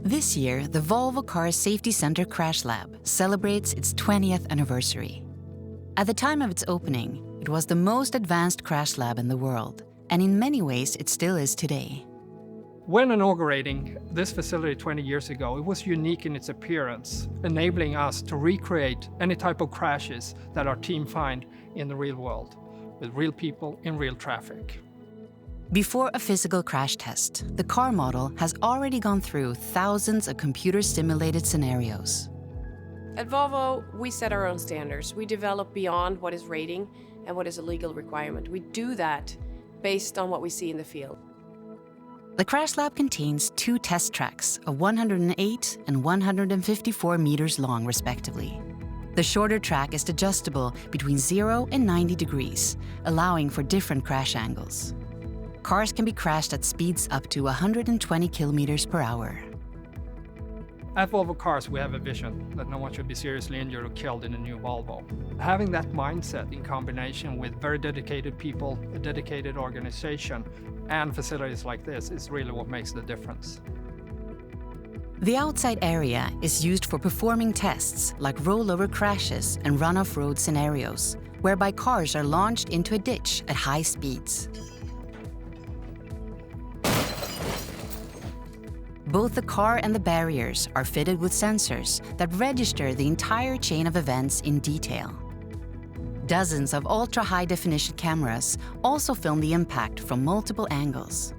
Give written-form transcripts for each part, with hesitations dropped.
This year, the Volvo Cars Safety Center Crash Lab celebrates its 20th anniversary. At the time of its opening, it was the most advanced crash lab in the world, and in many ways it still is today. When inaugurating this facility 20 years ago, it was unique in its appearance, enabling us to recreate any type of crashes that our team find in the real world, with real people in real traffic. Before a physical crash test, the car model has already gone through thousands of computer-simulated scenarios. At Volvo, we set our own standards. We develop beyond what is rating and what is a legal requirement. We do that based on what we see in the field. The crash lab contains 2 test tracks of 108 and 154 meters long, respectively. The shorter track is adjustable between 0 and 90 degrees, allowing for different crash angles. Cars can be crashed at speeds up to 120 kilometers per hour. At Volvo Cars, we have a vision that no one should be seriously injured or killed in a new Volvo. Having that mindset in combination with very dedicated people, a dedicated organization, and facilities like this is really what makes the difference. The outside area is used for performing tests like rollover crashes and run-off road scenarios, whereby cars are launched into a ditch at high speeds. Both the car and the barriers are fitted with sensors that register the entire chain of events in detail. Dozens of ultra-high-definition cameras also film the impact from multiple angles.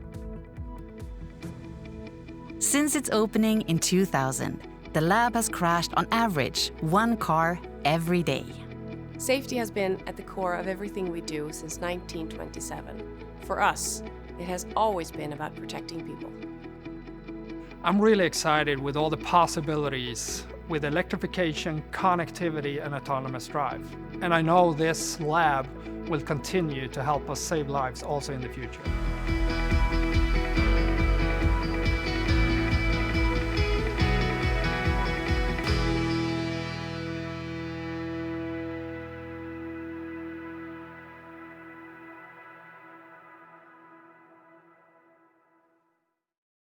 Since its opening in 2000, the lab has crashed on average 1 car every day. Safety has been at the core of everything we do since 1927. For us, it has always been about protecting people. I'm really excited with all the possibilities with electrification, connectivity, and autonomous drive. And I know this lab will continue to help us save lives also in the future.